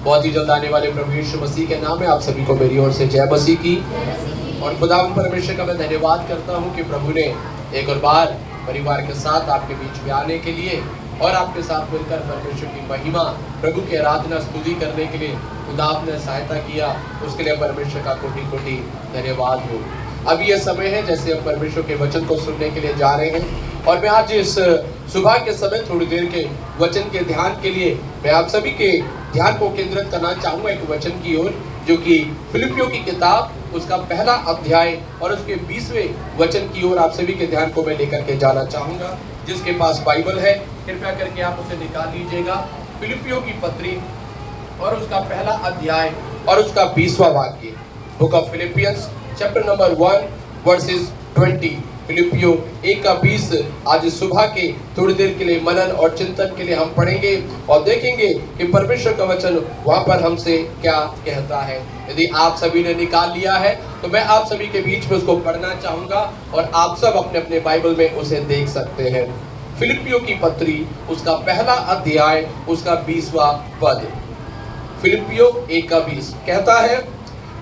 बहुत ही जल्द आने वाले प्रभु यीशु मसीह के नाम में आप सभी को मेरी ओर से जय मसीह की। और खुदावंद परमेश्वर का मैं धन्यवाद करता हूँ कि प्रभु ने एक और बार परिवार के साथ आपके बीच में आने के लिए और आपके साथ मिलकर परमेश्वर की महिमा, प्रभु की आराधना स्तुति करने के लिए खुदा आपने सहायता किया, उसके लिए परमेश्वर का कोटि कोटि धन्यवाद हो। अभी यह समय है जैसे हम परमेश्वर के वचन को सुनने के लिए जा रहे हैं, और मैं आज इस सुबह के समय थोड़ी देर के वचन के ध्यान के लिए मैं आप सभी के ध्यान को केंद्रित करना चाहूँगा एक वचन की ओर, जो कि फिलिपियों की किताब उसका पहला अध्याय और उसके 20वें वचन की ओर आप सभी के ध्यान को मैं लेकर के जाना चाहूँगा। जिसके पास बाइबल है कृपया करके आप उसे निकाल लीजिएगा। फिलिपियों की पत्री और उसका पहला अध्याय और उसका 20वां वाक्य, book of Philippians chapter number 1 versus 20। फिलिपियों 1:20 आज सुबह के थोड़ी देर के लिए मनन और चिंतन के लिए हम पढ़ेंगे और देखेंगे कि परमेश्वर का वचन वहां पर हमसे क्या कहता है। यदि आप सभी ने निकाल लिया है तो मैं आप सभी के बीच में उसको पढ़ना चाहूंगा और आप सब अपने अपने बाइबल में उसे देख सकते हैं। फिलिपियों की पत्री उसका पहला अध्याय उसका 20वां पद। फिलिपियों 1:20 कहता है,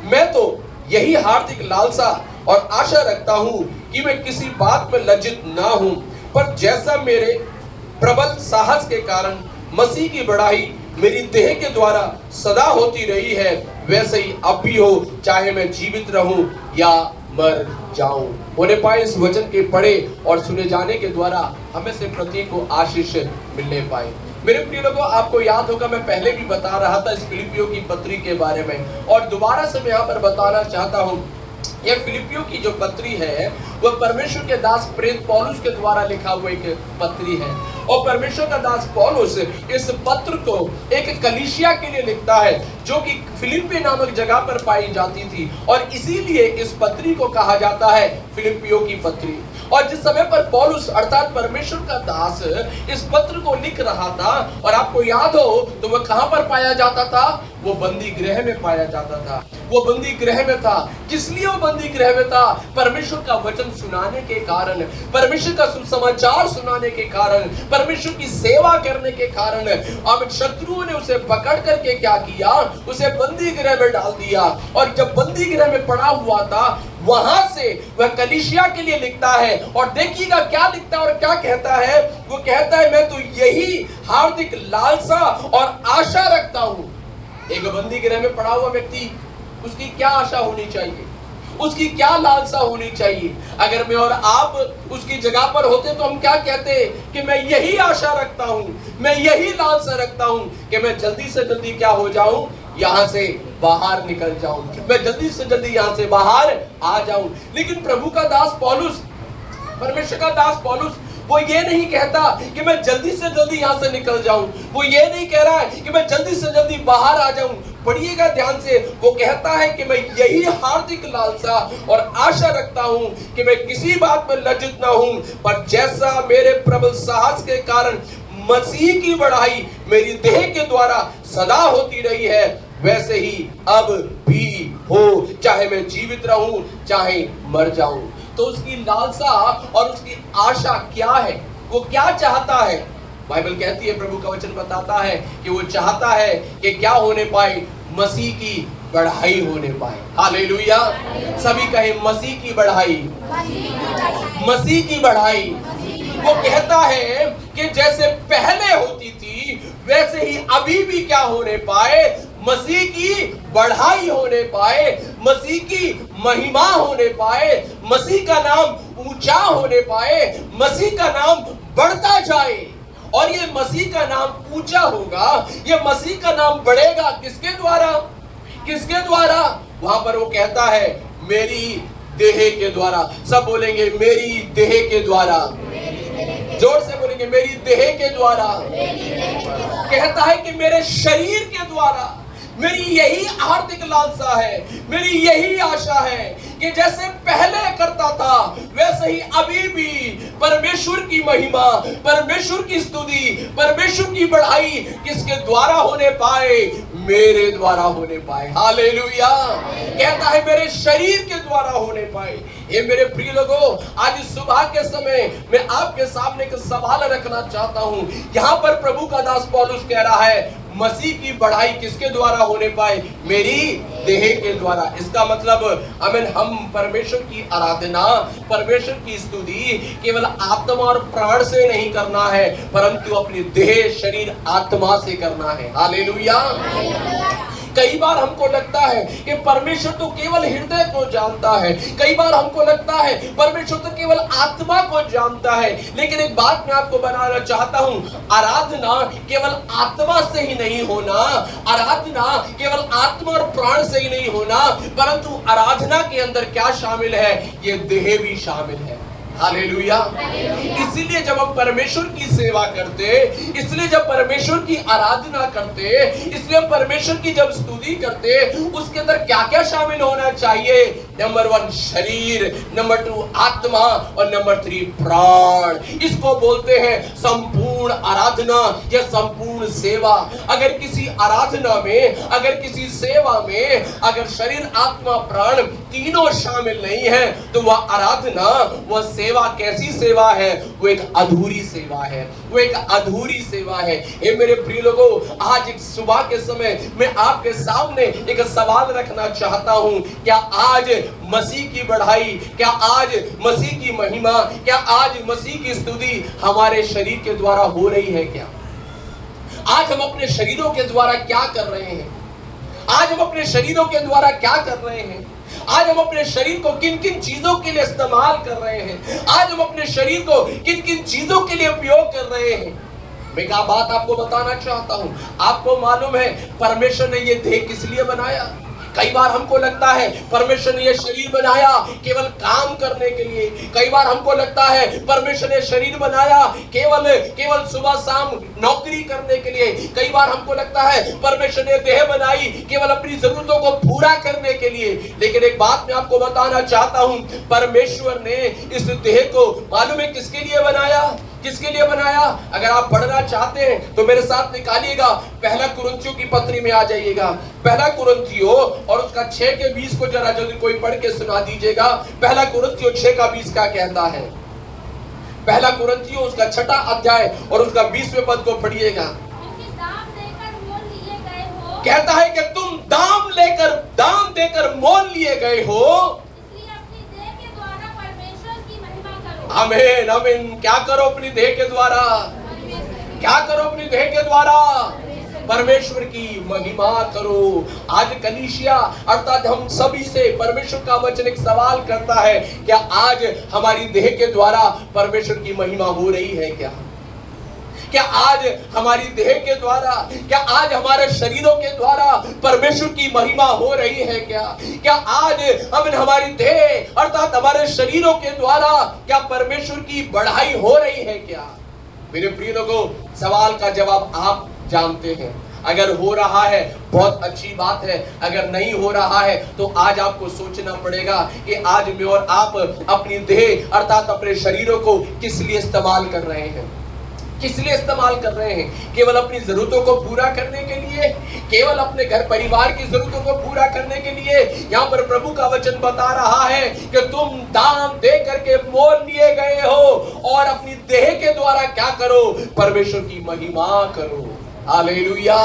मैं तो यही हार्दिक लालसा और आशा रखता हूं कि मैं किसी बात में लज्जित ना हूं, पर जैसा मेरे प्रबल साहस के कारण मसीह की बढ़ाई मेरी देह के द्वारा सदा होती रही है, वैसे ही अब भी हो, चाहे मैं जीवित रहूं या मर जाऊं। होने पाए इस वचन के पढ़े और सुने जाने के द्वारा हमें से प्रत्येक को आशीष मिलने पाए। मेरे प्रिय लोगों, आपको याद होगा मैं पहले भी बता रहा था इस फिलिपियों की पत्री के बारे में, और दोबारा से मैं यहाँ पर बताना चाहता हूँ। यह फिलिपियों की जो पत्री है वह परमेश्वर के दास प्रेरित पौलुस के द्वारा लिखा हुआ एक पत्री है, और परमेश्वर का दास पौलुस इस पत्र को एक कलीसिया के लिए लिखता है जो कि फिलिप्पी नामक जगह पर पाई जाती थी, और इसीलिए इस पत्री को कहा जाता है फिलिपियों की पत्री। और जिस समय पर पौलुस अर्थात परमेश्वर का दास इस पत्र को लिख रहा था, और आपको याद हो तो वह कहां पर पाया जाता था? वो बंदी गृह में पाया जाता था। वो बंदी गृह में था। किस लिए वो बंदी गृह में था? परमेश्वर का वचन सुनाने के कारण, परमेश्वर का सुसमाचार सुनाने के कारण, परमेश्वर की सेवा करने के कारण अब शत्रुओं ने उसे पकड़ करके क्या किया? उसे बंदी गृह में डाल दिया। और जब बंदी गृह में पड़ा हुआ था, वहां से वह कलीसिया के लिए लिखता है, और देखिएगा क्या लिखता है और क्या कहता है। वो कहता है, मैं तो यही हार्दिक लालसा और आशा रखता हूं। एक बंदी गृह में पड़ा हुआ व्यक्ति, उसकी क्या आशा होनी चाहिए? उसकी क्या लालसा होनी चाहिए? अगर मैं और आप उसकी जगह पर होते तो हम क्या कहते कि मैं यही आशा रखता हूं, मैं यही लालसा रखता हूं कि मैं जल्दी से जल्दी क्या हो जाऊं, यहां से बाहर निकल जाऊं, मैं जल्दी से जल्दी यहां से बाहर आ जाऊं। लेकिन प्रभु का दास पौलुस, परमेश्वर का दास पौलुस, वो ये नहीं कहता कि मैं जल्दी से जल्दी यहां से निकल जाऊं। वो ये नहीं कह रहा है कि मैं जल्दी से जल्दी बाहर आ जाऊं। पढ़िएगा ध्यान से, वो कहता है कि मैं यही हार्दिक लालसा और आशा रखता हूं कि मैं किसी बात में लज्जित ना हूं, पर जैसा मेरे प्रबल साहस के कारण मसीह की बढ़ाई मेरी देह के द्वारा सदा होती रही है, वैसे ही अब भी हो, चाहे मैं जीवित रहूं चाहे मर जाऊं। तो उसकी लालसा और उसकी आशा क्या है? वो क्या चाहता है? बाइबल कहती है, प्रभु का वचन बताता है कि वो चाहता है कि क्या होने पाए? मसीह की बढ़ाई होने पाए। हालेलुया! सभी कहे मसीह की बढ़ाई, मसीह की बढ़ाई। वो कहता है कि जैसे पहले होती थी वैसे ही अभी भी क्या होने पाए? मसीह की बढ़ाई होने पाए, मसीह की महिमा होने पाए, मसीह का नाम ऊंचा होने पाए, मसीह का नाम बढ़ता जाए। और ये मसीह का नाम ऊंचा होगा, ये मसीह का नाम बढ़ेगा किसके द्वारा? किसके द्वारा? वहां पर वो कहता है, मेरी देह के द्वारा। सब बोलेंगे मेरी देह के द्वारा, जोर से बोलेंगे मेरी देह के द्वारा। कहता है कि मेरे शरीर के द्वारा। मेरी यही हार्दिक लालसा है, मेरी यही आशा है कि जैसे पहले करता था वैसे ही अभी भी परमेश्वर की महिमा, परमेश्वर की स्तुति, परमेश्वर की बढ़ाई किसके द्वारा होने पाए? मेरे द्वारा होने पाए। हालेलुया! कहता है मेरे शरीर के द्वारा होने पाए। ये मेरे प्रिय लोगों, आज सुबह के समय मैं आपके सामने एक सवाल रखना चाहता हूं। यहाँ पर प्रभु का दास पौलुस कह रहा है, मसीह की बढ़ाई किसके द्वारा होने पाए? मेरी देह के द्वारा। इसका मतलब आमीन, हम परमेश्वर की आराधना, परमेश्वर की स्तुति केवल आत्मा और प्राण से नहीं करना है, परंतु अपनी देह, शरीर, आत्मा से करना है। हालेलुया। कई बार हमको लगता है कि परमेश्वर तो केवल हृदय को जानता है, कई बार हमको लगता है परमेश्वर तो केवल आत्मा को जानता है, लेकिन एक बात मैं आपको बनाना चाहता हूं, आराधना केवल आत्मा से ही नहीं होना, आराधना केवल आत्मा और प्राण से ही नहीं होना, परंतु आराधना के अंदर क्या शामिल है? ये देह भी शामिल है। हालेलुया। इसलिए जब हम परमेश्वर की सेवा करते, इसलिए जब परमेश्वर की आराधना करते, इसलिए परमेश्वर की जब स्तुति करते, उसके अंदर क्या क्या शामिल होना चाहिए? नंबर 1 शरीर, नंबर 2 आत्मा और नंबर 3 प्राण। इसको बोलते हैं संपूर्ण आराधना या संपूर्ण सेवा। अगर किसी आराधना में, अगर किसी सेवा में अगर शरीर, आत्मा, प्राण तीनों शामिल नहीं है, तो वह आराधना, वह सेवा कैसी सेवा है? वो एक अधूरी सेवा है, वो एक अधूरी सेवा है। हे मेरे प्रिय लोगों, आज एक सुबह के समय मैं आपके सामने एक सवाल रखना चाहता हूं, क्या आज मसीह की बढ़ाई, क्या आज मसीह की महिमा, क्या आज मसीह की स्तुति हमारे शरीर के द्वारा हो रही है? क्या आज हम अपने शरीरों के द्वारा क्या कर रहे हैं? आज हम अपने शरीरों के द्वारा क्या कर रहे हैं? आज हम अपने शरीर को किन किन चीजों के लिए इस्तेमाल कर रहे हैं? आज हम अपने शरीर को किन किन चीजों के लिए उपयोग कर रहे हैं? मैं क्या बात आपको बताना चाहता हूं। आपको मालूम है परमेश्वर ने ये देह किस लिए बनाया? कई बार हमको लगता है परमेश्वर ने यह शरीर बनाया केवल काम करने के लिए। कई बार हमको लगता है परमेश्वर ने शरीर बनाया केवल सुबह शाम नौकरी करने के लिए। कई बार हमको लगता है परमेश्वर ने देह बनाई केवल अपनी जरूरतों को पूरा करने के लिए। लेकिन एक बात मैं आपको बताना चाहता हूं, परमेश्वर ने इस देह को मालूम है किसके लिए बनाया? किसके लिए बनाया? अगर आप पढ़ना चाहते हैं तो मेरे साथ निकालिएगा, पहला कुरिन्थियों की पत्री में आ जाइएगा। पहला कुरिन्थियों और उसका 6 के 20 को जरा जल्दी कोई पढ़ के सुना दीजिएगा। पहला कुरिन्थियों 6 का 20 क्या कहता है? पहला कुरिन्थियों उसका 6ठा अध्याय और उसका 20वें पद को पढ़िएगा। कहता है कि तुम दाम देकर मोल लिए गए हो, आमीन आमीन। क्या करो अपनी देह के द्वारा? क्या करो अपनी देह के द्वारा? परमेश्वर की महिमा करो। आज कलीसिया अर्थात हम सभी से परमेश्वर का वचन एक सवाल करता है, क्या आज हमारी देह के द्वारा परमेश्वर की महिमा हो रही है? क्या आज हमारी देह के द्वारा, क्या आज हमारे शरीरों के द्वारा परमेश्वर की महिमा हो रही है? क्या आज हमारी देह अर्थात हमारे शरीरों के द्वारा क्या परमेश्वर की बढ़ाई हो रही है? क्या मेरे प्रिय लोगों, सवाल का जवाब आप जानते हैं। अगर हो रहा है बहुत अच्छी बात है, अगर नहीं हो रहा है तो आज आपको सोचना पड़ेगा कि आज मैं और आप अपनी देह अर्थात अपने शरीरों को किस लिए इस्तेमाल कर रहे हैं? किस लिए इस्तेमाल कर रहे हैं? केवल अपनी जरूरतों को पूरा करने के लिए? केवल अपने घर परिवार की जरूरतों को पूरा करने के लिए? यहाँ पर प्रभु का वचन बता रहा है कि तुम दाम दे करके मोल लिए गए हो और अपनी देह के द्वारा क्या करो? परमेश्वर की महिमा करो। हालेलुया।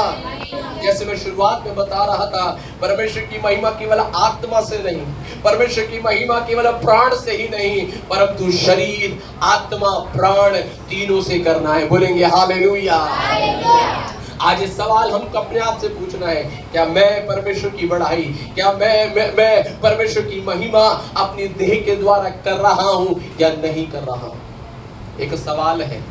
जैसे मैं शुरुआत में बता रहा था, परमेश्वर की महिमा केवल आत्मा से नहीं, परमेश्वर की महिमा केवल प्राण से ही नहीं, परंतु शरीर, आत्मा, प्राण तीनों से करना है। बोलेंगे हालेलुया। आज ये सवाल हमको अपने आप से पूछना है, क्या मैं परमेश्वर की बढ़ाई, क्या मैं परमेश्वर की महिमा अपनी देह के द्वारा कर रहा हूं या नहीं कर रहा हूं? एक सवाल है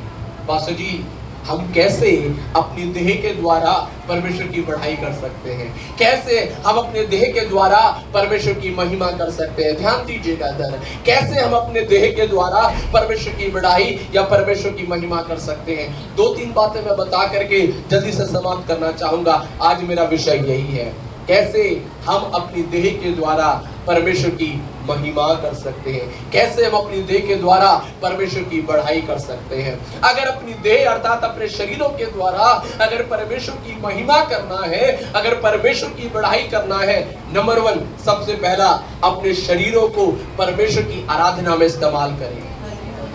पास्टर जी, हम कैसे अपनी देह के द्वारा परमेश्वर की बढ़ाई कर सकते हैं? कैसे हम अपने देह के द्वारा परमेश्वर की महिमा कर सकते हैं? ध्यान दीजिएगा इधर, कैसे हम अपने देह के द्वारा परमेश्वर की बढ़ाई या परमेश्वर की महिमा कर सकते हैं? 2-3 बातें मैं बता करके जल्दी से समाप्त करना चाहूंगा। आज मेरा विषय यही है, कैसे हम अपनी देह के द्वारा परमेश्वर की महिमा कर सकते हैं, कैसे हम अपनी देह के द्वारा परमेश्वर की बढ़ाई कर सकते हैं। अगर अपनी देह अर्थात अपने शरीरों के द्वारा अगर परमेश्वर की महिमा करना है, अगर परमेश्वर की बढ़ाई करना है, नंबर 1 सबसे पहला अपने शरीरों को परमेश्वर की आराधना में इस्तेमाल करें।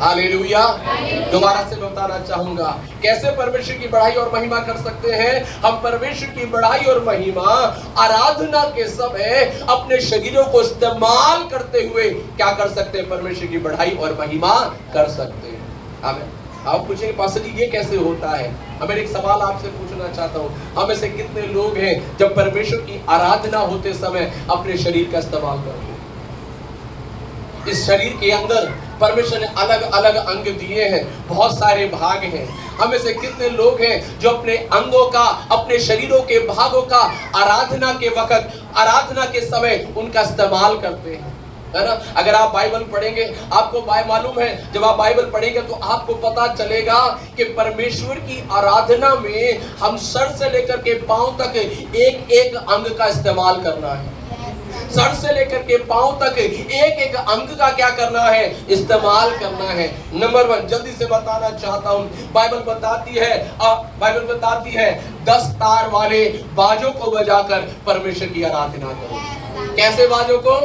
हालेलुया। दोबारा से बताना चाहूंगा कैसे परमेश्वर की बढ़ाई और महिमा कर सकते हैं। हम परमेश्वर की बढ़ाई और महिमा आराधना के समय अपने शरीरों को इस्तेमाल करते हुए क्या कर सकते हैं, परमेश्वर की बढ़ाई और महिमा कर सकते हैं। आमीन। आप पूछेंगे पास्टर जी ये कैसे होता है। मैं एक सवाल आपसे पूछना चाहता हूँ, हम ऐसे कितने लोग हैं जब परमेश्वर की आराधना होते समय अपने शरीर का इस्तेमाल करते हैं। इस शरीर के अंदर परमेश्वर ने अलग अलग अंग दिए हैं, बहुत सारे भाग हैं। हम ऐसे कितने लोग हैं जो अपने अंगों का, अपने शरीरों के भागों का आराधना के वक्त, आराधना के समय उनका इस्तेमाल करते हैं, है ना। अगर आप बाइबल पढ़ेंगे, आपको मालूम है जब आप बाइबल पढ़ेंगे तो आपको पता चलेगा कि परमेश्वर की आराधना में हम सर से लेकर के पांव तक एक एक अंग का इस्तेमाल करना है। सर से लेकर के पांव तक एक एक अंग का क्या करना है, इस्तेमाल करना है। नंबर 1 जल्दी से बताना चाहता हूं, बाइबल बताती है 10 तार वाले बाजों को बजाकर परमेश्वर की आराधना करो। कैसे बाजों को?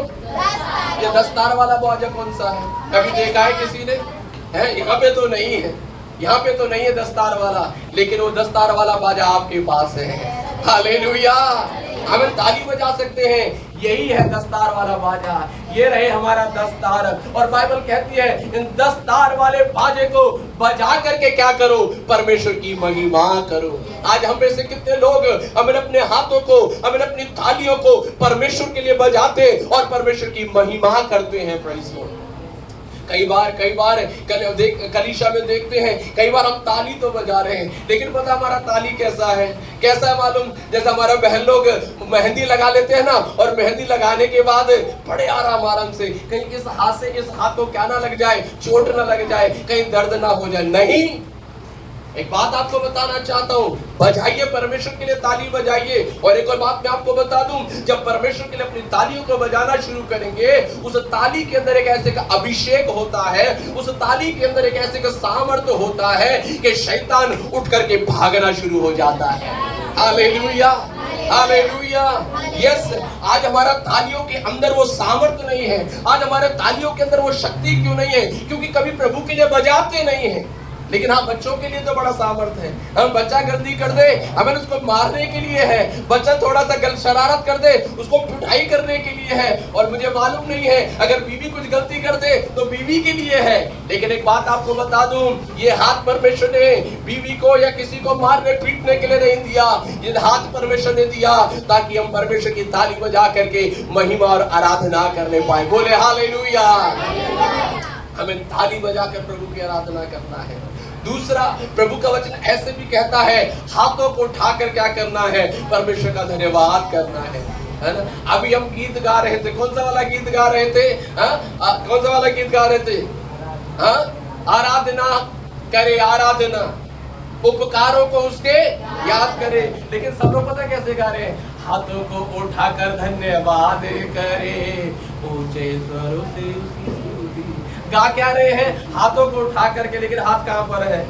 ये 10 तार वाला बाजा कौन सा है? कभी देखा है किसी ने? है यहाँ पे तो नहीं है, यहाँ पे तो नहीं है 10 तार वाला, लेकिन वो 10 तार वाला बाजा आपके पास है। हालेलुया। हम ताली बजा सकते हैं, यही है 10 तार वाला बाजा। ये रहे हमारा 10 तार। और बाइबल कहती है इन 10 तार वाले बाजे को बजा करके क्या करो, परमेश्वर की महिमा करो। आज हम में से कितने लोग हमें अपने हाथों को, हमें अपनी तालियों को परमेश्वर के लिए बजाते और परमेश्वर की महिमा करते हैं। Praise Lord. कई बार कलीसिया में देखते हैं, कई बार हम ताली तो बजा रहे हैं, लेकिन पता हमारा ताली कैसा है मालूम? जैसे हमारा बहन लोग मेहंदी लगा लेते हैं ना, और मेहंदी लगाने के बाद बड़े आराम से, कहीं इस हाथ से इस हाथ को क्या ना लग जाए, चोट ना लग जाए, कहीं दर्द ना हो जाए। नहीं, एक बात आपको बताना चाहता हूँ, बजाइए परमेश्वर के लिए, ताली बजाइए। और एक और बात मैं आपको बता दूं, जब परमेश्वर के लिए अपनी तालियों को बजाना शुरू करेंगे, उस ताली के अंदर एक ऐसे का अभिषेक होता है, उस ताली के अंदर एक ऐसे का सामर्थ्य होता है कि शैतान उठ करके भागना शुरू हो जाता है। Hallelujah, hallelujah. यस, आज हमारा तालियों के अंदर वो सामर्थ्य नहीं है, आज हमारे तालियों के अंदर वो शक्ति क्यों नहीं है? क्योंकि कभी प्रभु के लिए बजाते नहीं है। लेकिन हाँ, बच्चों के लिए तो बड़ा सामर्थ्य है। हम बच्चा गलती कर दे, हमें उसको मारने के लिए है। बच्चा थोड़ा सा शरारत कर दे, उसको पिटाई करने के लिए है। और मुझे मालूम नहीं है, अगर बीवी कुछ गलती कर दे तो बीवी के लिए है। लेकिन एक बात आपको बता दूं, ये हाथ परमेश्वर ने बीवी को या किसी को मारने पीटने के लिए नहीं दिया। ये हाथ परमेश्वर ने दिया ताकि हम परमेश्वर की ताली बजा करके महिमा और आराधना करने पाए। बोले हालेलुया। हमें ताली बजाकर प्रभु की आराधना करना है। दूसरा, प्रभु का वचन ऐसे भी कहता है, हाथों को उठाकर क्या करना है, परमेश्वर का धन्यवाद करना है ना। अभी हम गीत गा रहे थे, कौन सा वाला गीत गा रहे थे? कौन सा वाला गीत गा रहे थे? आराधना करे, आराधना, उपकारों को उसके याद करे। लेकिन सब लोग पता कैसे गा रहे हैं? हाथों को उठाकर धन्यवाद करे, ऊंचे स्वरों से गा क्या रहे हैं? हाथों को उठा करके। लेकिन हाथ कहां पर है?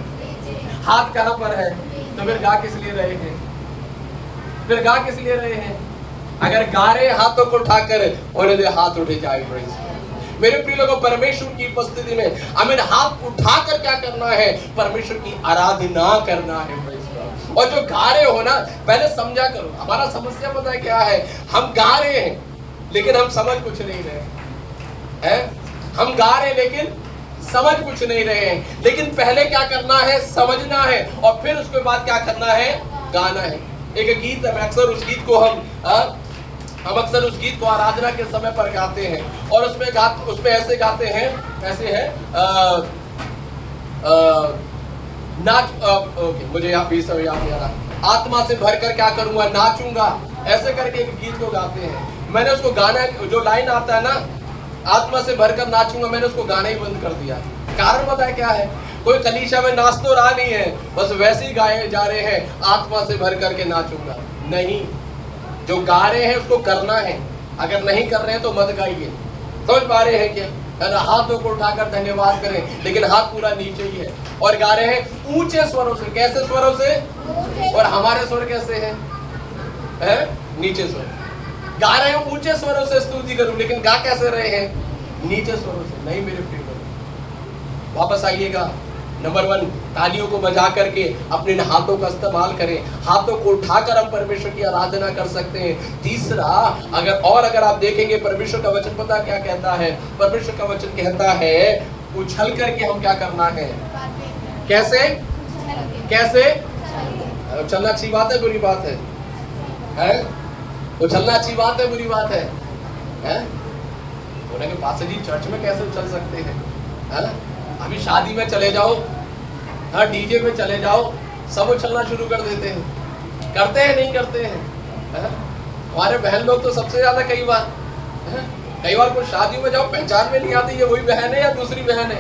हाथ कहां पर है? तो फिर गा किस लिए रहे हैं? फिर गा किस लिए रहे हैं? अगर गा रहे हाथों को उठाकर, होने दे हाथ उठे जाए। मेरे प्रिय लोगों, परमेश्वर की उपस्थिति में हमें हाथ उठाकर क्या करना है? परमेश्वर की आराधना करना है। और जो गा रहे हो ना, पहले समझा करो। हमारा समस्या पता है क्या है? हम गा रहे हैं लेकिन हम समझ कुछ नहीं रहे हैं। हम गा रहे हैं लेकिन समझ कुछ नहीं रहे हैं। लेकिन पहले क्या करना है? समझना है, और फिर उसके बाद क्या करना है? गाना है। एक गीत है, अक्सर उस गीत को हम अक्सर उस गीत को आराधना के समय पर गाते हैं, और उसमें ऐसे गाते हैं, ऐसे है ओके, मुझे यहाँ भी सब याद नहीं आ रहा। आत्मा से भरकर क्या करूंगा? नाचूंगा, ऐसे करके एक गीत को गाते हैं। मैंने उसको गाना, जो लाइन आता है ना, आत्मा से भरकर नाचूंगा, मैंने उसको गाना ही बंद कर दिया। कारण पता है क्या है? कोई कलीसिया में नाच तो रहा नहीं है, बस वैसे ही गाए जा रहे हैं, आत्मा से भर करके नाचूंगा। नहीं, जो गा रहे हैं उसको करना है। अगर नहीं कर रहे हैं तो मत गाइए। समझ पा रहे हैं क्या? हाथों को उठाकर धन्यवाद करें, लेकिन हाथ पूरा नीचे ही है, और गा रहे हैं ऊंचे स्वरों से। कैसे स्वरों से? और हमारे स्वर कैसे हैं? नीचे स्वर। गा रहे हैं ऊंचे स्वरों से स्तुति करूं, लेकिन गा कैसे रहे हैं? नीचे स्वरों से। नहीं मेरे प्रिय, वापस आइएगा। नंबर 1, तालियों को बजा करके अपने हाथों का इस्तेमाल करें, हाथों को उठाकर हम परमेश्वर की आराधना कर सकते हैं। तीसरा, अगर आप देखेंगे परमेश्वर का वचन पता क्या कहता है? परमेश्वर का वचन कहता है उछल करके हम क्या करना है? कैसे? उछलना अच्छी बात है बुरी बात है? उछलना अच्छी बात है बुरी बात है? बोलेंगे पास्टर जी चर्च में कैसे उछल सकते हैं? अभी शादी में चले जाओ, हाँ डीजे में चले जाओ, सब उछलना शुरू कर देते हैं। करते हैं नहीं करते हैं? हमारे बहन लोग तो सबसे ज्यादा कई बार कोई शादी में जाओ पहचान में नहीं आती ये वही बहन है या दूसरी बहन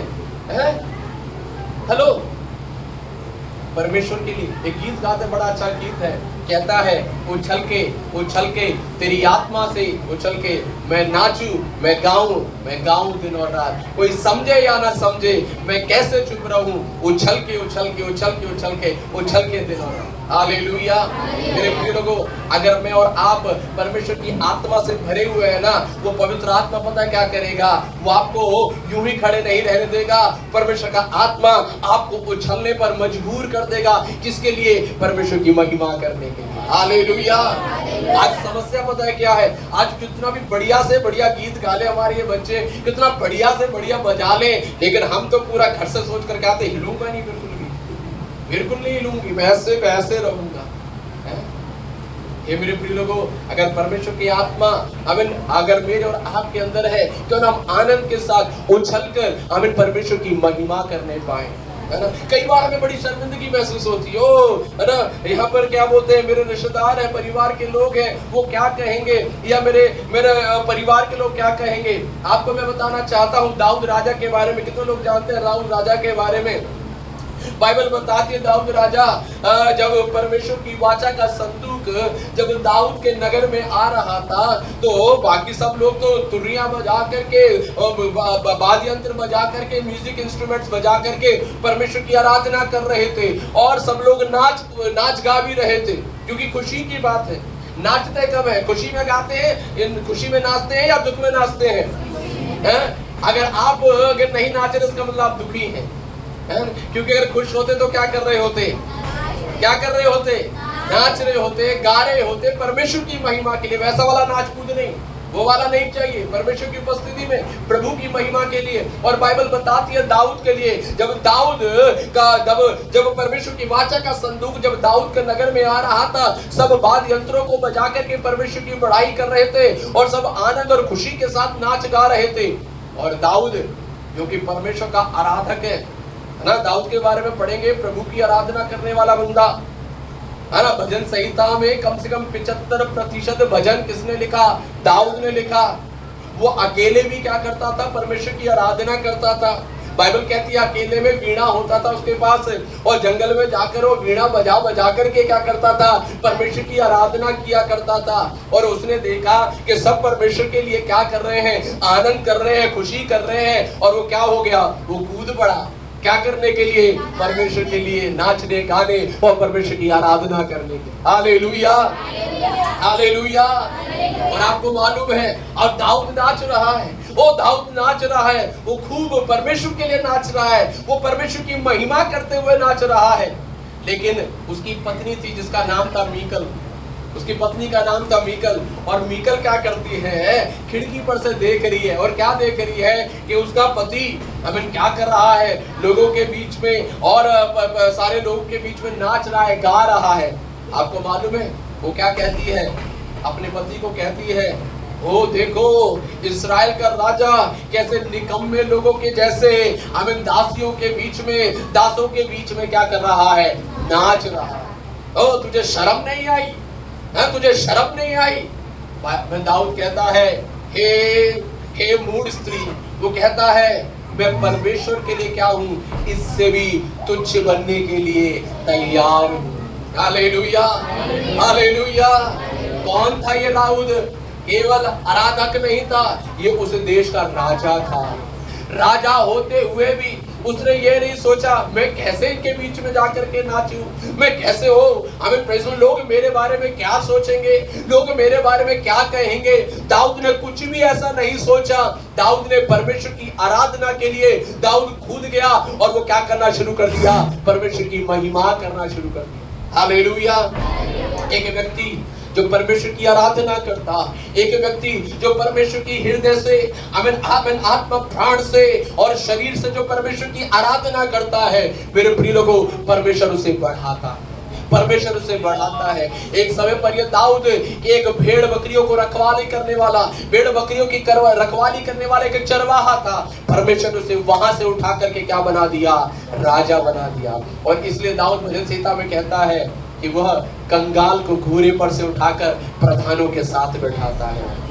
है? हेलो, परमेश्वर के लिए एक गीत गाते, बड़ा अच्छा गीत है, कहता है उछल के तेरी आत्मा से उछल के मैं नाचूं, मैं गाऊं दिन और रात। कोई समझे या ना समझे मैं कैसे चुप रहूं, उछल के दिन और रात। हालेलुया। मेरे प्रिय लोगों, अगर मैं और आप परमेश्वर की आत्मा से भरे हुए हैं ना, वो पवित्र आत्मा पता क्या करेगा? वो आपको यूं ही खड़े नहीं रहने देगा। परमेश्वर का आत्मा आपको उछलने पर मजबूर कर देगा। किसके लिए? परमेश्वर की महिमा करने के लिए। हालेलुया। आज समस्या पता है क्या है? आज कितना भी बढ़िया से बढ़िया गीत गा ले हमारे ये बच्चे, कितना बढ़िया से बढ़िया बजा ले, लेकिन हम तो पूरा घर से सोच कर आते हिलूंगा नहीं, बिल्कुल नहीं हिलूंगी, मैं ऐसे रहूंगा। ये मेरे प्रिय लोगों, अगर परमेश्वर की आत्मा अगर मेरे और आपके अंदर है, तो हम आनंद के साथ उछलकर हमें परमेश्वर की महिमा करने पाए, है ना। कई बार हमें बड़ी शर्मिंदगी महसूस होती है ना, यहाँ पर क्या बोलते हैं, मेरे रिश्तेदार हैं, परिवार के लोग हैं, वो क्या कहेंगे, या मेरे परिवार के लोग क्या कहेंगे। आपको मैं बताना चाहता हूँ दाऊद राजा के बारे में। कितने लोग जानते हैं दाऊद राजा के बारे में? बाइबल बताती है दाऊद राजा जब परमेश्वर की वाचा का संदूक जब दाऊद के नगर में आ रहा था, तो बाकी सब लोग तो तुरियां बजा करके, वाद्य यंत्र बजा करके, म्यूजिक इंस्ट्रूमेंट्स बजा करके परमेश्वर की आराधना कर रहे थे, और सब लोग नाच गा भी रहे थे, क्योंकि खुशी की बात है। नाचते कब है? खुशी में गाते हैं, खुशी में नाचते हैं या दुख में नाचते हैं? अगर आप नहीं नाच रहे इसका मतलब आप दुखी हैं, क्योंकि अगर खुश होते तो क्या कर रहे होते? नाच रहे होते, गा रहे होते परमेश्वर की महिमा के लिए। वैसा वाला नाच कूद नहीं, वो वाला नहीं चाहिए, परमेश्वर की उपस्थिति में प्रभु की महिमा के लिए। और बाइबल बताती है दाऊद के लिए, जब परमेश्वर की वाचा का संदूक जब दाऊद के नगर में आ रहा था, सब वाद्य यंत्रों को बजा करके परमेश्वर की बड़ाई कर रहे थे, और सब आनंद और खुशी के साथ नाच गा रहे थे। और दाऊद जो कि परमेश्वर का आराधक है ना, दाऊद के बारे में पढ़ेंगे, प्रभु की आराधना करने वाला बंदा है ना। भजन संहिता में कम से कम 75% भजन किसने लिखा? दाऊद ने लिखा। वो अकेले भी क्या करता था? परमेश्वर की आराधना करता था। बाइबल कहती है अकेले में वीणा होता था उसके पास, और जंगल में जाकर वो वीणा बजा करके क्या करता था? परमेश्वर की आराधना किया करता था। और उसने देखा कि सब परमेश्वर के लिए क्या कर रहे हैं? आनंद कर रहे हैं, खुशी कर रहे हैं, और वो क्या हो गया? वो कूद पड़ा। क्या करने के लिए? परमेश्वर के लिए नाचने, गाने और परमेश्वर की आराधना करने के। Hallelujah, hallelujah. और आपको मालूम है, अब दाऊद नाच रहा है, वो खूब परमेश्वर के लिए नाच रहा है, वो परमेश्वर की महिमा करते हुए नाच रहा है। लेकिन उसकी पत्नी थी जिसका नाम था मीकल, उसकी पत्नी का नाम था मीकल। और मीकल क्या करती है? खिड़की पर से देख रही है, और क्या देख रही है कि उसका पति क्या कर रहा है लोगों के बीच में, और सारे लोगों के बीच में नाच रहा है, गा रहा है। आपको मालूम है वो क्या कहती है? अपने पति को कहती है, ओ देखो इस्राएल का राजा कैसे निकम्मे लोगों के जैसे दासियों के बीच में, दासों के बीच में क्या कर रहा है? नाच रहा है। ओ तुझे शर्म नहीं आई? तुझे शर्म नहीं आई? दाऊद कहता है, हे मूढ़ स्त्री, वो कहता है मैं परमेश्वर के लिए क्या हूँ? इससे भी तुच्छ बनने के लिए तैयार हूँ। Hallelujah, hallelujah. कौन था ये दाऊद? केवल आराधक नहीं था, ये उस देश का राजा था। राजा होते हुए भी उसने ये नहीं सोचा मैं कैसे इनके बीच में जाकर के नाचूं, मैं कैसे हो, हमें प्रेज़ लोग मेरे बारे में क्या सोचेंगे, लोग मेरे बारे में क्या कहेंगे। दाऊद ने कुछ भी ऐसा नहीं सोचा। दाऊद ने परमेश्वर की आराधना के लिए दाऊद कूद गया और वो क्या करना शुरू कर दिया, परमेश्वर की महिमा करना शुरू कर दिया। हालेलुया। एक व्यक्ति जो परमेश्वर की आराधना करता, एक व्यक्ति जो परमेश्वर की हृदय से आमीन आमीन आत्मा प्राण से और शरीर से जो परमेश्वर की आराधना करता है, मेरे प्रिय लोगों, परमेश्वर उसे बढ़ाता, परमेश्वर उसे बढ़ाता है। एक समय पर यह दाऊद एक भेड़ बकरियों को रखवाली करने वाला, भेड़ बकरियों की रखवाली करने वाला एक चरवाहा था। परमेश्वर उसे वहां से उठा करके क्या बना दिया, राजा बना दिया। और इसलिए दाऊद भजन संहिता में कहता है कि वह कंगाल को घोड़े पर से उठाकर प्रधानों के साथ बैठाता है।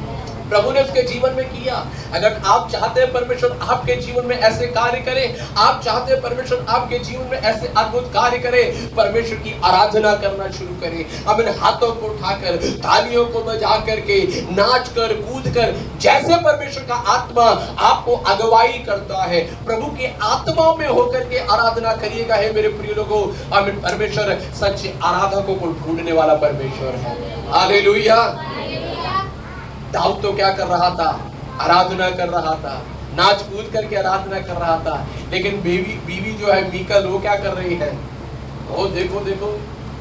प्रभु ने उसके जीवन में किया। अगर आप चाहते हैं परमेश्वर आपके जीवन में ऐसे कार्य करे, आप चाहते हैं परमेश्वर आपके जीवन में ऐसे अद्भुत कार्य करे, परमेश्वर की आराधना करना शुरू करें। अब इन हाथों को उठाकर, तालियों को बजा करके, नाच कर, कूद कर, जैसे परमेश्वर का आत्मा आपको अगुवाई करता है, प्रभु के आत्मा में होकर के आराधना करिएगा। है मेरे प्रिय लोगों, आमीन। परमेश्वर सच्चे आराधकों को ढूंढने वाला परमेश्वर है। हालेलुया। दाऊद तो क्या कर रहा था, आराधना कर रहा था, नाच कूद करके आराधना कर रहा था। लेकिन बीवी जो है मीकल, वो क्या कर रही है, वो देखो देखो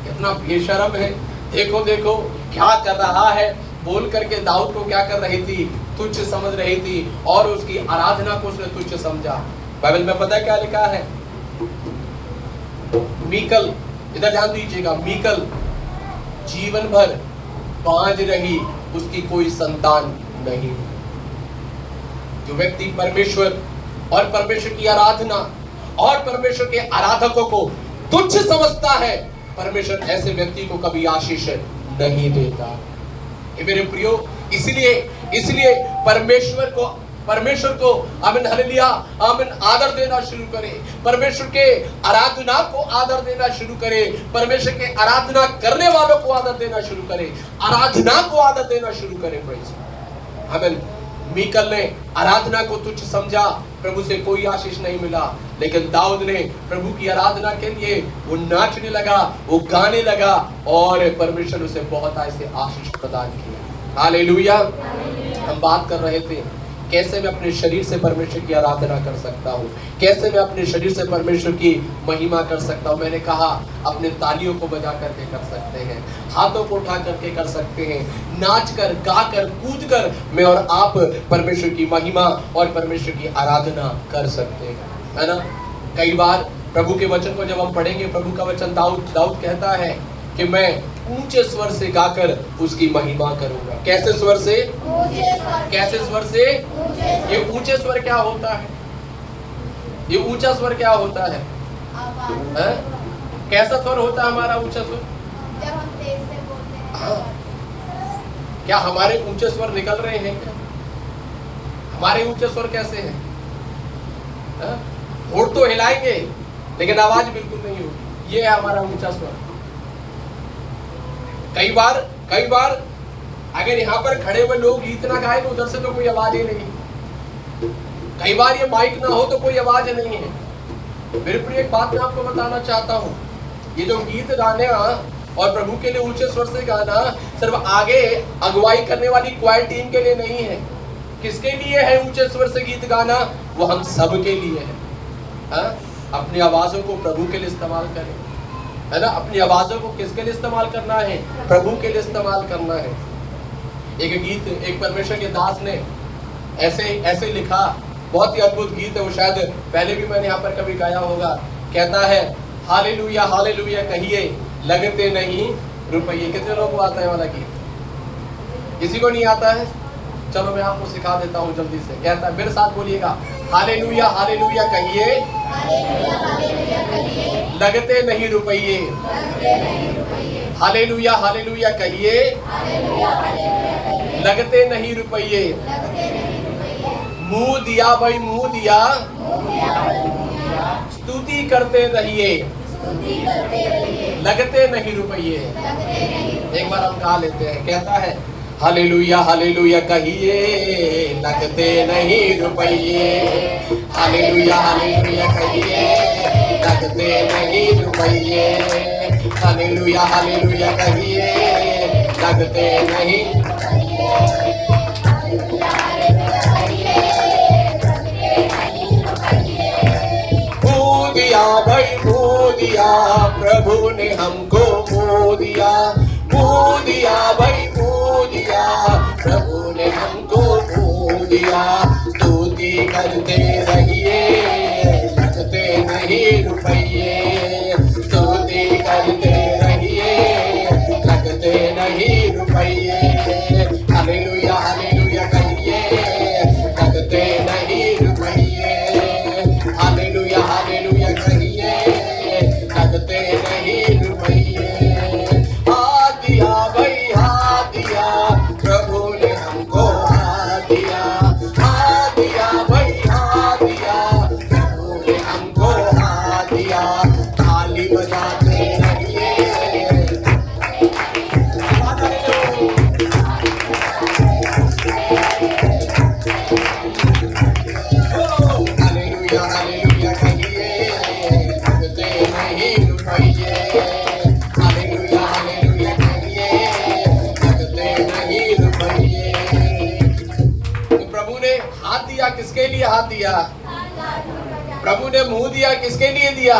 कितना बेशर्म है, देखो देखो क्या कर रहा है, बोल करके दाऊद को क्या कर रही थी, तुच्छ समझ रही थी और उसकी आराधना को उसने तुच्छ समझा। बाइबल में पता है क्या लिखा है, मीकल, इधर ध्यान दीजिएगा, मीकल जीवन भर बांझ रही, उसकी कोई संतान नहीं। जो व्यक्ति परमेश्वर और परमेश्वर की आराधना और परमेश्वर के आराधकों को तुच्छ समझता है, परमेश्वर ऐसे व्यक्ति को कभी आशीष नहीं देता। ये मेरे प्रियो, इसलिए परमेश्वर को आमीन हालेलुया आमीन आदर देना शुरू करें, परमेश्वर के आराधना को आदर देना शुरू करें, परमेश्वर के आराधना करने वालों को आदर देना शुरू करें, आराधना को आदर देना शुरू करें। आमीन। मीकल ने आराधना को तुच्छ समझा, प्रभु से कोई आशीष नहीं मिला। लेकिन दाऊद ने प्रभु की आराधना के लिए वो नाचने लगा, वो गाने लगा और परमेश्वर उसे बहुत ऐसे आशीष प्रदान किया। हालेलुया। हम बात कर रहे थे कैसे मैं अपने शरीर से परमेश्वर की आराधना कर सकता हूँ, कैसे मैं अपने शरीर से परमेश्वर की महिमा कर सकता हूँ। मैंने कहा अपने तालियों को बजा करके कर सकते हैं, हाथों को उठा करके कर सकते हैं, नाच कर, गा कर, कूद कर मैं और आप परमेश्वर की महिमा और परमेश्वर की आराधना कर सकते हैं, है ना। कई बार प्रभु के वचन को जब हम पढ़ेंगे, प्रभु का वचन दाऊद कहता है कि मैं ऊंचे स्वर से गाकर उसकी महिमा करूंगा। कैसे स्वर से, कैसे स्वर से, ये ऊंचे स्वर क्या होता है, ये ऊंचा स्वर क्या होता है, कैसा स्वर होता है हमारा ऊंचा स्वर, जब हम तेज से बोलते हैं। हाँ। क्या हमारे ऊंचे स्वर निकल रहे हैं क्या, हमारे ऊंचे स्वर कैसे हैं, होठ तो हिलाएंगे लेकिन आवाज बिल्कुल नहीं होगी, ये है हमारा ऊंचा स्वर। कई बार अगर यहाँ पर खड़े हुए लोग गीत ना गाए तो उधर से तो कोई आवाज ही नहीं। कई बार ये माइक ना हो तो कोई आवाज नहीं है। मेरे प्रिय, एक बात मैं आपको बताना चाहता हूँ, ये जो गीत गाने और प्रभु के लिए ऊंचे स्वर से गाना सिर्फ आगे अगुवाई करने वाली क्वायर टीम के लिए नहीं है। किसके लिए है ऊंचे स्वर से गीत गाना, वो हम सब के लिए है। अपनी आवाजों को प्रभु के लिए इस्तेमाल करें, है ना। अपनी आवाजों को किसके लिए इस्तेमाल करना है, प्रभु के लिए इस्तेमाल करना है। एक गीत एक परमेश्वर के दास ने ऐसे लिखा, बहुत ही अद्भुत गीत है वो, शायद पहले भी मैंने यहाँ पर कभी गाया होगा। कहता है हालेलुया हालेलुया कहिए लगते नहीं रुपये। कितने लोगों को आता है वाला गीत, किसी को नहीं आता है, चलो मैं आपको सिखा देता हूँ जल्दी से। कहता है, मेरे साथ बोलिएगा, हालेलुया हालेलुया कहिए लगते नहीं रुपये, हालेलुया हालेलुया कहिए लगते नहीं रुपये। मुंह दिया भाई मुंह दिया, स्तुति करते रहिए लगते नहीं रुपये। एक बार हम गा लेते हैं। कहता है हालेलुया हालेलुया कहिए, लगते नहीं रुपये। हालेलुया हालेलुया कहिए, लगते नहीं रुपये। हालेलुया हालेलुया कहिए, लगते नहीं। मुँह दिया भाई मुँह दिया, प्रभु ने हमको मुँह दिया। मुँह दिया भाई मुँह दिया, प्रभु ने हमको मुँह दिया। स्तुति करते रहिए, लगते नहीं रुपये। स्तुति करते रहिए, लगते नहीं रुपये। हालेलुया हालेलुया कहिए, लगते नहीं रुपये। हालेलुया हालेलुया कहिए, लगते नहीं रुपये। हाथ दिया भाई हाथ दिया, प्रभु ने हमको हाथ दिया। हाथ दिया भाई हाथ दिया, प्रभु ने हमको हाथ दिया। ताली बजाते रहिए। हालेलुया हालेलुया कहिए, लगते नहीं रुपये। हालेलुया हालेलुया कहिए, लगते नहीं रुपये। तो प्रभु ने हाथ दिया, किसके लिए हाथ दिया? प्रभु ने मुंह दिया, किसके लिए दिया?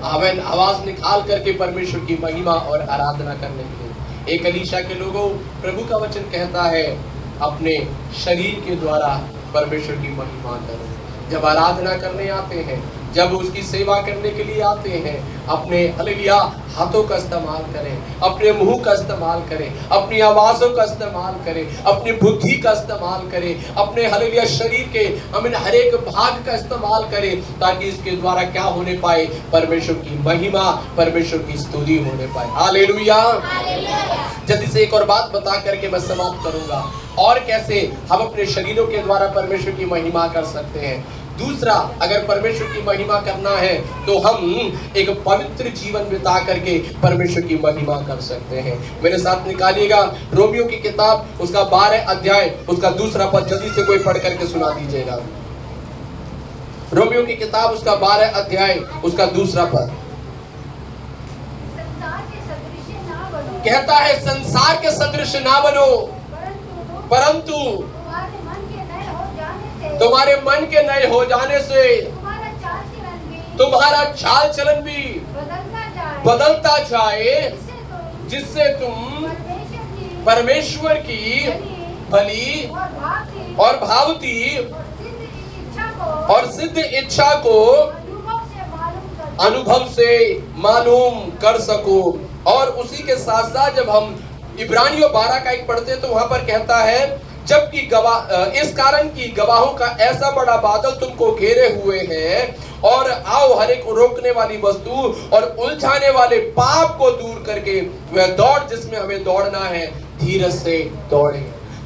आमीन। आवाज निकाल करके परमेश्वर की महिमा और आराधना करने के लिए। एक कलीसिया के लोगों, प्रभु का वचन कहता है अपने शरीर के द्वारा परमेश्वर की महिमा करो। जब आराधना करने आते हैं, जब उसकी सेवा करने के लिए आते हैं, अपने हालेलुया हाथों का इस्तेमाल करें, अपने मुंह का इस्तेमाल करें, अपनी आवाज़ों का इस्तेमाल करें, अपनी बुद्धि का इस्तेमाल करें, अपने हालेलुया शरीर के आमीन हर एक भाग का इस्तेमाल करें, ताकि इसके द्वारा क्या होने पाए? परमेश्वर की महिमा, परमेश्वर की स्तुति होने पाए। हालेलुया। जल्दी से एक और बात बता करके मैं समाप्त करूंगा। और कैसे हम अपने शरीरों के द्वारा परमेश्वर की महिमा कर सकते हैं? दूसरा, अगर परमेश्वर की महिमा करना है तो हम एक पवित्र जीवन बिता करके परमेश्वर की महिमा कर सकते हैं। मेरे साथ निकालिएगा रोमियो की किताब, उसका 12 अध्याय, उसका 2 पद। जल्दी से कोई पढ़ करके सुना दीजिएगा। रोमियो की किताब, उसका 12 अध्याय, उसका 2 पद कहता है, संसार के सदृश ना बनो, परंतु तुम्हारे मन के नए हो जाने से तुम्हारा चाल चलन भी बदलता जाए, जिससे तुम परमेश्वर की भली और भावती और सिद्ध इच्छा को अनुभव से मालूम कर सको। और उसी के साथ साथ जब हम इब्रानियों 12 का 1 पढ़ते हैं तो वहां पर कहता है, जबकि इस कारण की गवाहों का ऐसा बड़ा बादल तुमको घेरे हुए हैं, और आओ हर एक रोकने वाली वस्तु और उलझाने वाले पाप को दूर करके वह दौड़ जिसमें हमें दौड़ना है, धीरज से दौड़े।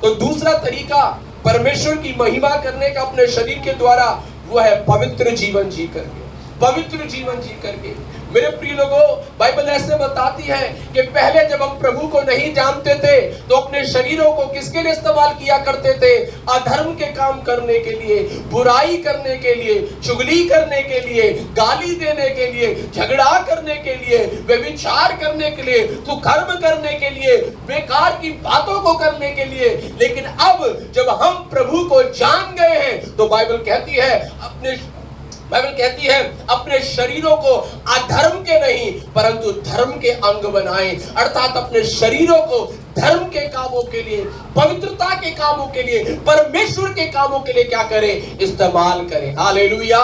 तो दूसरा तरीका परमेश्वर की महिमा करने का अपने शरीर के द्वारा, वो है पवित्र जीवन जी करके। पवित्र जीवन जी करके मेरे प्रिय लोगों, बाइबल ऐसे बताती है कि पहले जब हम प्रभु को नहीं जानते थे तो अपने शरीरों को किसके लिए इस्तेमाल किया करते थे? अधर्म के काम करने के लिए, बुराई करने के लिए, चुगली करने के लिए, गाली देने के लिए, झगड़ा करने के लिए, व्यभिचार करने के लिए, कुकर्म करने के लिए, बेकार की बातों को करने के लिए। लेकिन अब जब हम प्रभु को जान गए हैं तो बाइबल कहती है अपने शरीरों को अधर्म के नहीं परंतु धर्म के अंग बनाएं। अर्थात अपने शरीरों को धर्म के कामों के लिए, पवित्रता के कामों के लिए, परमेश्वर के कामों के लिए क्या करें? इस्तेमाल करें। हालेलुया।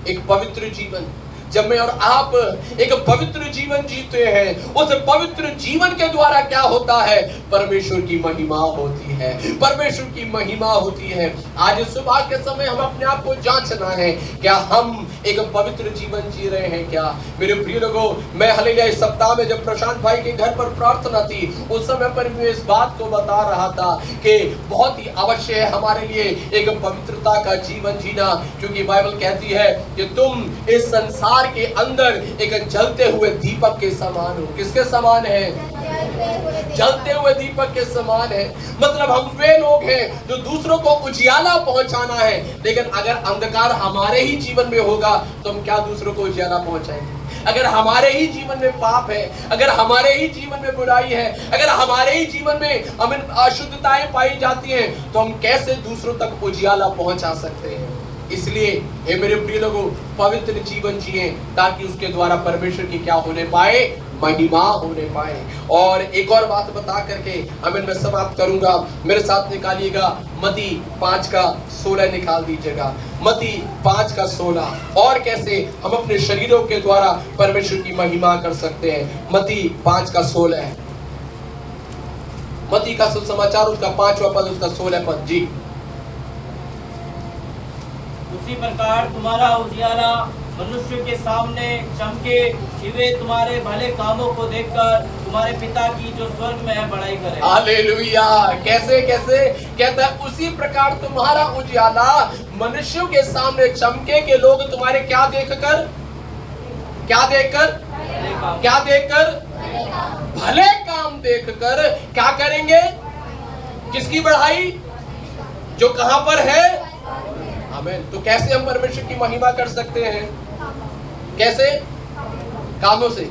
एक पवित्र जीवन, जब मैं और आप एक पवित्र जीवन जीते हैं, उस पवित्र जीवन के द्वारा क्या होता है? परमेश्वर की महिमा होती है, परमेश्वर की महिमा होती है। आज सुबह के समय हम अपने आप को जांचना है, क्या हम एक पवित्र जीवन जी रहे हैं क्या? मेरे प्रिय लोगों, मैं हालेलुया इस सप्ताह में जब प्रशांत भाई के घर पर प्रार्थना थी, उस समय पर मैं इस बात को बता रहा था कि बहुत ही आवश्यक है हमारे लिए एक पवित्रता का जीवन जीना, क्योंकि बाइबल कहती है कि तुम इस संसार के अंदर एक जलते हुए दीपक के समान हो। किसके समान है? जलते हुए दीपक के समान है। मतलब हम वे लोग हैं जो दूसरों को उजियाला पहुंचाना है, लेकिन अगर अंधकार हमारे ही जीवन में होगा तो हम क्या दूसरों को उजियाला पहुंचाएंगे? अगर हमारे ही जीवन में पाप है, अगर हमारे ही जीवन में बुराई है, अगर हमारे ही जीवन में हमें अशुद्धताएं पाई जाती हैं, तो हम कैसे दूसरों तक उजियाला पहुंचा सकते हैं? इसलिए हे मेरे प्रिय लोगों, पवित्र जीवन जिए ताकि उसके द्वारा परमेश्वर की क्या होने पाए? महिमा होने पाए। और एक और बात बता करके मैं समाप्त करूंगा। मेरे साथ निकालिएगा मत्ती 5:16 निकाल दीजिएगा। मत्ती 5:16। और कैसे हम अपने शरीरों के द्वारा परमेश्वर की महिमा कर सकते हैं? मत्ती 5:16। मत्ती का सुसमाचार उसका 5वां पद उसका 16 पद जी। उसी प्रकार तुम्हारा उजियाला मनुष्य के सामने चमके कि वे तुम्हारे भले कामों को देखकर तुम्हारे पिता की जो स्वर्ग में है बड़ाई करें। हालेलुया। कैसे कैसे कहता है? उसी प्रकार तुम्हारा उजियाला मनुष्यों के सामने चमके कि लोग तुम्हारे क्या देखकर भले काम देखकर क्या करेंगे? किसकी बढ़ाई? जो कहां पर है? आमीन। तो कैसे हम परमेश्वर की महिमा कर सकते हैं? कैसे? कामों से।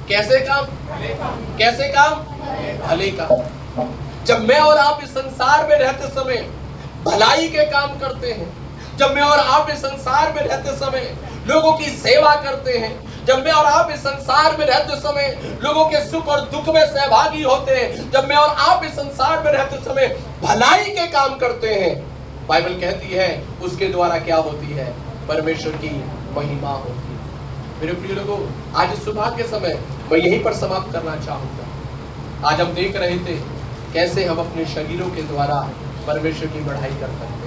कैसे काम? भले काम। जब मैं और आप इस संसार में रहते समय भलाई के काम करते हैं, जब मैं और आप इस संसार में रहते समय लोगों की सेवा करते हैं, जब मैं और आप इस संसार में रहते समय लोगों के सुख और दुख में सहभागी होते हैं, जब मैं और आप इस संसार में रहते समय भलाई के काम करते हैं, बाइबल कहती है उसके द्वारा क्या होती है? परमेश्वर की महिमा होती है। मेरे प्रिय लोगों, आज इस सुबह के समय मैं यहीं पर समाप्त करना चाहूंगा। आज हम देख रहे थे कैसे हम अपने शरीरों के द्वारा परमेश्वर की बढ़ाई कर सकते हैं,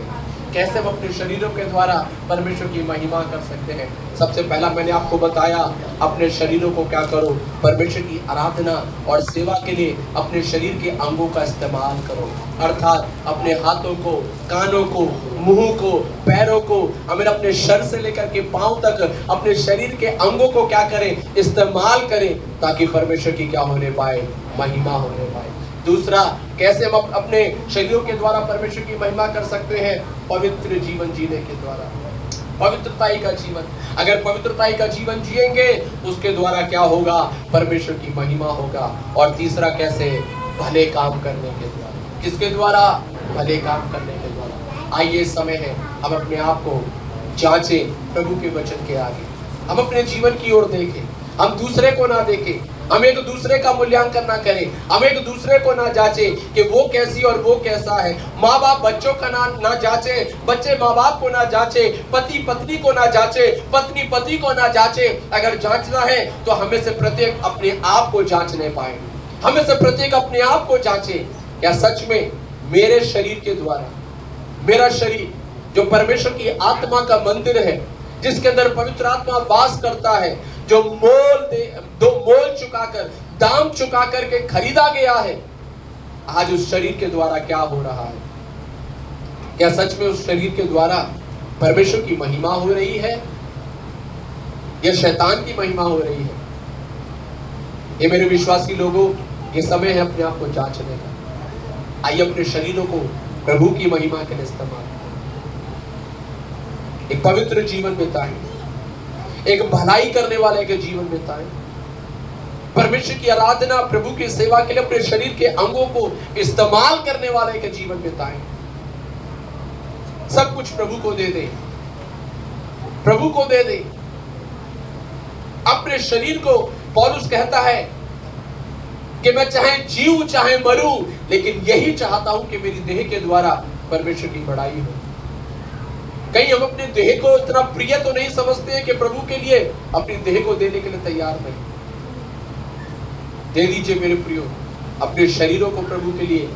कैसे हम अपने शरीरों के द्वारा परमेश्वर की महिमा कर सकते हैं। सबसे पहला मैंने आपको बताया, अपने शरीरों को क्या करो? परमेश्वर की आराधना और सेवा के लिए अपने शरीर के अंगों का इस्तेमाल करो। अर्थात अपने हाथों को, कानों को, मुंह को, पैरों को, हमें अपने सर से लेकर के पांव तक अपने शरीर के अंगों को क्या करें? इस्तेमाल करें, ताकि परमेश्वर की क्या होने पाए? महिमा होने पाए। दूसरा, कैसे हम अपने शरीरों के द्वारा परमेश्वर की महिमा कर सकते हैं? पवित्र जीवन जीने के द्वारा। पवित्रताई का जीवन, अगर पवित्रताई का जीवन जिएंगे उसके द्वारा क्या होगा? परमेश्वर की महिमा होगा। और तीसरा, कैसे? भले काम करने के द्वारा। किसके द्वारा? भले काम करने के द्वारा। आइए, समय है हम अपने आप को जांचें प्रभु के वचन के आगे, हम अपने जीवन की ओर देखें, हम दूसरे को ना देखें, हम एक दूसरे का मूल्यांकन ना करें, हम एक दूसरे को ना जांचें कि वो कैसी और वो कैसा है। माँ बाप बच्चों का ना जांचे, बच्चे माँ बाप को ना जांचे, पति पत्नी को ना जांचे, पत्नी पति को ना जांचे। अगर जांचना है तो हमें से प्रत्येक अपने आप को जांचने पाए, हमें से प्रत्येक अपने आप को जांचे। क्या सच में मेरे शरीर के द्वारा, मेरा शरीर जो परमेश्वर की आत्मा का मंदिर है, जिसके अंदर पवित्र आत्मा वास करता है, जो मोल चुकाकर, दाम चुका करके खरीदा गया है, आज उस शरीर के द्वारा क्या हो रहा है? क्या सच में उस शरीर के द्वारा परमेश्वर की महिमा हो रही है या शैतान की महिमा हो रही है? ये मेरे विश्वासी लोगों, ये समय है अपने आप को जांचने का। आइए अपने शरीरों को प्रभु की महिमा के लिए इस्तेमाल करें, एक पवित्र जीवन बिताएं, एक भलाई करने वाले के जीवन बिताएं, परमेश्वर की आराधना, प्रभु की सेवा के लिए अपने शरीर के अंगों को इस्तेमाल करने वाले के जीवन बिताएं। सब कुछ प्रभु को दे दे, प्रभु को दे दे अपने शरीर को। पौलुस कहता है कि मैं चाहे जीऊं चाहे मरूं, लेकिन यही चाहता हूं कि मेरी देह के द्वारा परमेश्वर की बढ़ाई हो। कहीं हम अपने देह को इतना प्रिय तो नहीं समझते हैं कि प्रभु के लिए अपनी देह को देने के लिए तैयार नहीं। दे दीजिए मेरे प्रियो, अपने शरीरों को प्रभु के लिए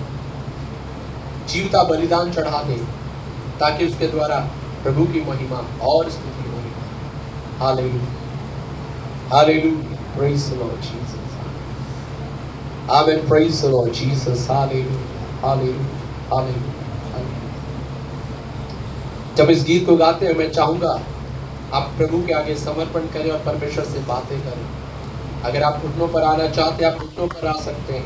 जीवता बलिदान चढ़ा दे, ताकि उसके द्वारा प्रभु की महिमा और स्तुति हो। Hallelujah, hallelujah, praise the Lord Jesus, amen, praise the Lord Jesus, hallelujah, hallelujah, hallelujah. जब इस गीत को गाते हैं, मैं चाहूंगा आप प्रभु के आगे समर्पण करें और परमेश्वर से बातें करें। अगर आप घुटनों पर आना चाहते हैं, आप घुटनों पर आ सकते हैं।